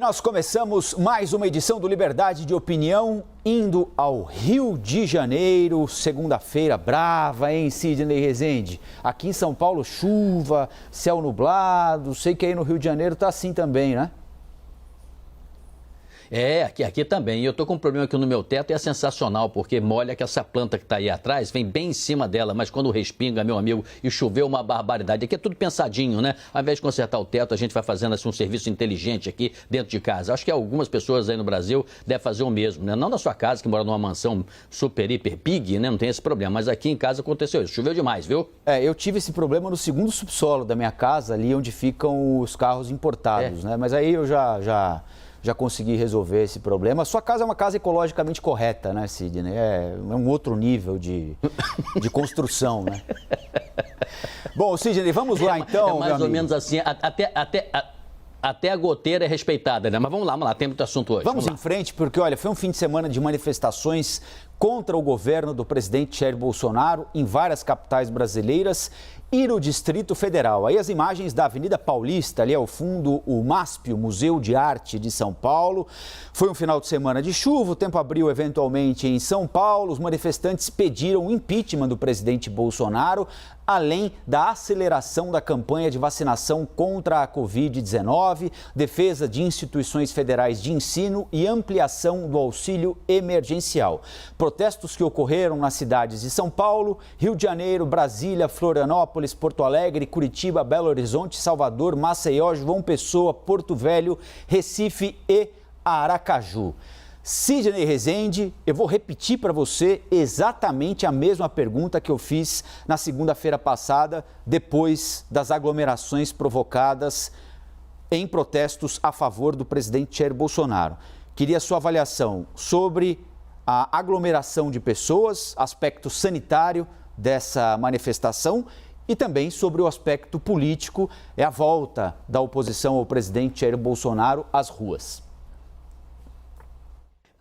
nós começamos mais uma edição do Liberdade de Opinião, indo ao Rio de Janeiro, segunda-feira brava, hein, Sidney Rezende? Aqui em São Paulo, chuva, céu nublado, sei que aí no Rio de Janeiro tá assim também, né? Aqui também. E eu tô com um problema aqui no meu teto e é sensacional, porque molha que essa planta que tá aí atrás vem bem em cima dela, mas quando respinga, meu amigo, e choveu uma barbaridade. Aqui é tudo pensadinho, né? Ao invés de consertar o teto, a gente vai fazendo assim um serviço inteligente aqui dentro de casa. Acho que algumas pessoas aí no Brasil devem fazer o mesmo, né? Não na sua casa, que mora numa mansão super, hiper, big, né? Não tem esse problema. Mas aqui em casa aconteceu isso. Choveu demais, viu? Eu tive esse problema no segundo subsolo da minha casa, ali onde ficam os carros importados, né? Mas aí eu já consegui resolver esse problema. A sua casa é uma casa ecologicamente correta, né, Sidney? É um outro nível de construção, né? Bom, Sidney, vamos lá então, mais ou menos assim, até a goteira é respeitada, né? Mas vamos lá, tem muito assunto hoje. Vamos em frente, porque, olha, foi um fim de semana de manifestações contra o governo do presidente Jair Bolsonaro em várias capitais brasileiras e no Distrito Federal. Aí as imagens da Avenida Paulista, ali ao fundo, o MASP, o Museu de Arte de São Paulo. Foi um final de semana de chuva, o tempo abriu eventualmente em São Paulo. Os manifestantes pediram o impeachment do presidente Bolsonaro, além da aceleração da campanha de vacinação contra a Covid-19, defesa de instituições federais de ensino e ampliação do auxílio emergencial. Protestos que ocorreram nas cidades de São Paulo, Rio de Janeiro, Brasília, Florianópolis, Porto Alegre, Curitiba, Belo Horizonte, Salvador, Maceió, João Pessoa, Porto Velho, Recife e Aracaju. Sidney Rezende, eu vou repetir para você exatamente a mesma pergunta que eu fiz na segunda-feira passada, depois das aglomerações provocadas em protestos a favor do presidente Jair Bolsonaro. Queria sua avaliação sobre a aglomeração de pessoas, aspecto sanitário dessa manifestação e também sobre o aspecto político, a volta da oposição ao presidente Jair Bolsonaro às ruas.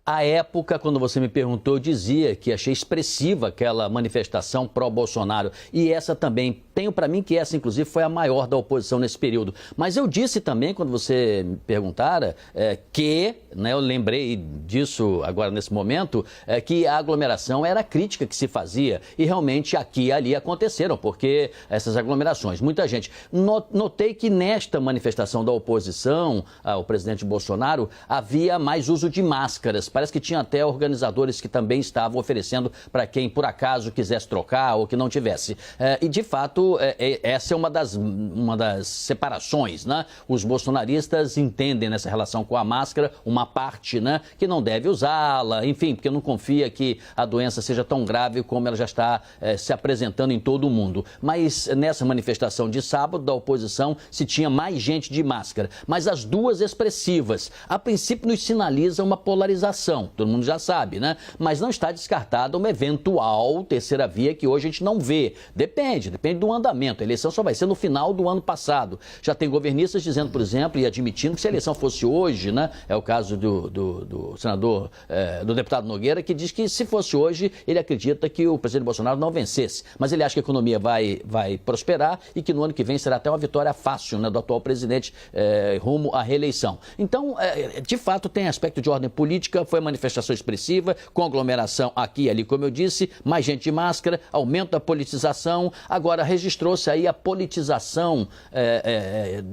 À época, quando você me perguntou, eu dizia que achei expressiva aquela manifestação pró-Bolsonaro. E essa também, tenho para mim que essa, inclusive, foi a maior da oposição nesse período. Mas eu disse também, quando você me perguntara, eu lembrei disso agora nesse momento, que a aglomeração era a crítica que se fazia. E realmente aqui e ali aconteceram, porque essas aglomerações, muita gente. Notei que nesta manifestação da oposição ao presidente Bolsonaro, havia mais uso de máscaras. Parece que tinha até organizadores que também estavam oferecendo para quem, por acaso, quisesse trocar ou que não tivesse. E, de fato, essa é uma das separações, né? Os bolsonaristas entendem nessa relação com a máscara uma parte, né, que não deve usá-la, enfim, porque não confia que a doença seja tão grave como ela já está se apresentando em todo o mundo. Mas nessa manifestação de sábado da oposição se tinha mais gente de máscara. Mas as duas expressivas, a princípio, nos sinaliza uma polarização. Todo mundo já sabe, né? Mas não está descartada uma eventual terceira via que hoje a gente não vê. Depende do andamento. A eleição só vai ser no final do ano passado. Já tem governistas dizendo, por exemplo, e admitindo que se a eleição fosse hoje, né? É o caso do senador, do deputado Nogueira, que diz que se fosse hoje, ele acredita que o presidente Bolsonaro não vencesse. Mas ele acha que a economia vai prosperar e que no ano que vem será até uma vitória fácil, né, do atual presidente rumo à reeleição. Então, de fato, tem aspecto de ordem política. Foi manifestação expressiva, com aglomeração aqui e ali, como eu disse, mais gente de máscara, aumento da politização. Agora, registrou-se aí a politização,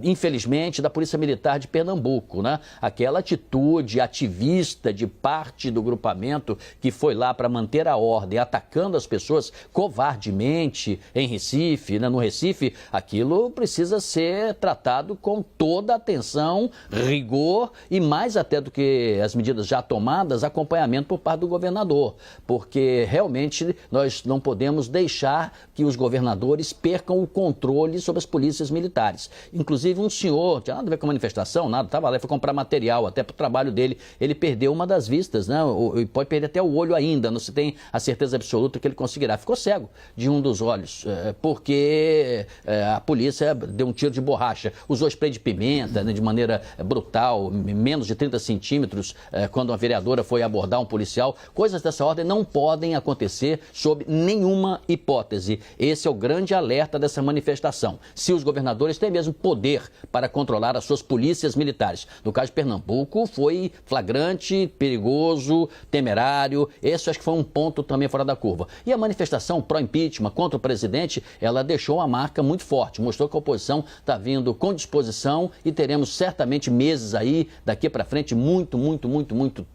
infelizmente, da Polícia Militar de Pernambuco, né? Aquela atitude ativista de parte do grupamento que foi lá para manter a ordem, atacando as pessoas covardemente em Recife, né? No Recife, aquilo precisa ser tratado com toda a atenção, rigor e mais até do que as medidas já tomadas, acompanhamento por parte do governador, porque realmente nós não podemos deixar que os governadores percam o controle sobre as polícias militares. Inclusive um senhor, tinha nada a ver com a manifestação, nada, estava lá, foi comprar material até para o trabalho dele, ele perdeu uma das vistas, né? E pode perder até o olho ainda, não se tem a certeza absoluta que ele conseguirá. Ficou cego de um dos olhos, porque a polícia deu um tiro de borracha, usou spray de pimenta, né, de maneira brutal, menos de 30 centímetros, quando uma vereadora vereadora foi abordar um policial. Coisas dessa ordem não podem acontecer sob nenhuma hipótese. Esse é o grande alerta dessa manifestação. Se os governadores têm mesmo poder para controlar as suas polícias militares. No caso de Pernambuco, foi flagrante, perigoso, temerário. Esse acho que foi um ponto também fora da curva. E a manifestação pró-impeachment contra o presidente, ela deixou uma marca muito forte. Mostrou que a oposição está vindo com disposição e teremos certamente meses aí, daqui para frente, muito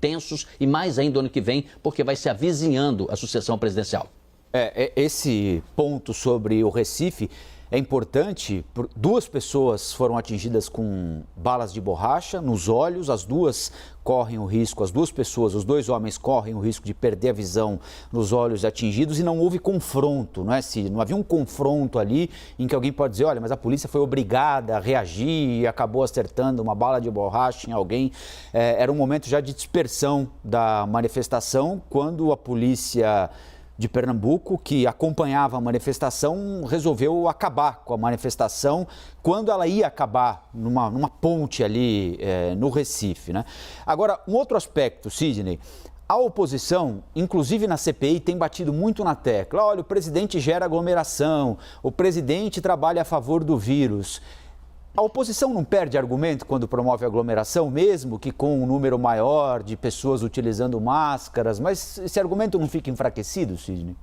tensos e mais ainda ano que vem, porque vai se avizinhando a sucessão presidencial. Esse ponto sobre o Recife é importante. Duas pessoas foram atingidas com balas de borracha nos olhos, as duas correm o risco, as duas pessoas, os dois homens correm o risco de perder a visão nos olhos atingidos e não houve confronto, não é, Cid? Não havia um confronto ali em que alguém pode dizer, olha, mas a polícia foi obrigada a reagir e acabou acertando uma bala de borracha em alguém. Era um momento já de dispersão da manifestação, quando a polícia de Pernambuco, que acompanhava a manifestação, resolveu acabar com a manifestação quando ela ia acabar numa ponte ali no Recife, né? Agora, um outro aspecto, Sidney, a oposição, inclusive na CPI, tem batido muito na tecla. Olha, o presidente gera aglomeração, o presidente trabalha a favor do vírus. A oposição não perde argumento quando promove aglomeração, mesmo que com um número maior de pessoas utilizando máscaras, mas esse argumento não fica enfraquecido, Sidney?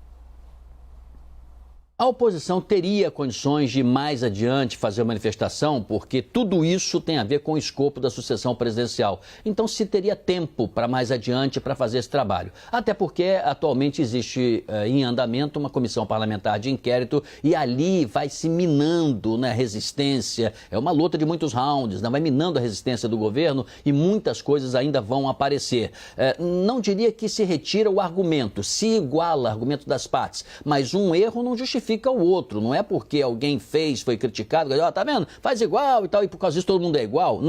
A oposição teria condições de mais adiante fazer a manifestação, porque tudo isso tem a ver com o escopo da sucessão presidencial. Então se teria tempo para mais adiante para fazer esse trabalho. Até porque atualmente existe em andamento uma comissão parlamentar de inquérito e ali vai se minando, né, resistência. É uma luta de muitos rounds, né, vai minando a resistência do governo e muitas coisas ainda vão aparecer. Não diria que se retira o argumento, se iguala o argumento das partes, mas um erro não justifica o outro, não é porque alguém fez, foi criticado, tá vendo, faz igual e tal, e por causa disso todo mundo é igual.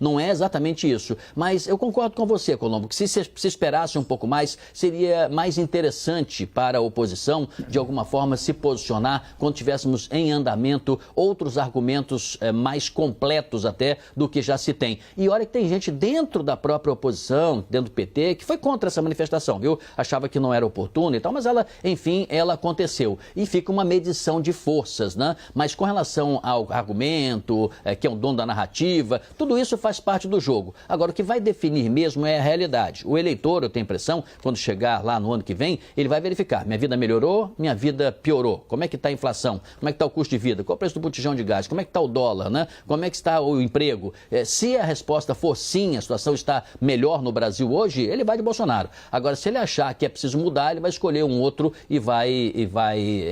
Não é exatamente isso, mas eu concordo com você, Colombo, que se esperasse um pouco mais, seria mais interessante para a oposição, de alguma forma, se posicionar quando tivéssemos em andamento outros argumentos mais completos até do que já se tem. E olha que tem gente dentro da própria oposição, dentro do PT, que foi contra essa manifestação, viu? Achava que não era oportuna e tal, mas ela, enfim, ela aconteceu. E fica uma medição de forças, né? Mas com relação ao argumento, que é o dono da narrativa, tudo isso faz parte do jogo. Agora, o que vai definir mesmo é a realidade. O eleitor, eu tenho a impressão, quando chegar lá no ano que vem, ele vai verificar, minha vida melhorou, minha vida piorou. Como é que está a inflação? Como é que está o custo de vida? Qual é o preço do botijão de gás? Como é que está o dólar, né? Como é que está o emprego? Se a resposta for sim, a situação está melhor no Brasil hoje, ele vai de Bolsonaro. Agora, se ele achar que é preciso mudar, ele vai escolher um outro e vai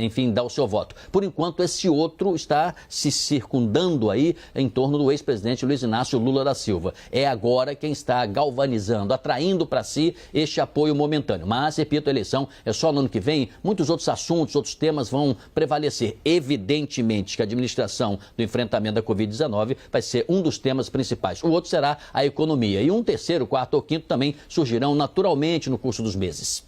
enfim, dar o seu voto. Por enquanto, esse outro está se circundando aí em torno do ex-presidente Luiz Inácio Lula da Silva. É agora quem está galvanizando, atraindo para si este apoio momentâneo. Mas, repito, a eleição é só no ano que vem, muitos outros assuntos, outros temas vão prevalecer. Evidentemente que a administração do enfrentamento da Covid-19 vai ser um dos temas principais. O outro será a economia. E um terceiro, quarto ou quinto também surgirão naturalmente no curso dos meses.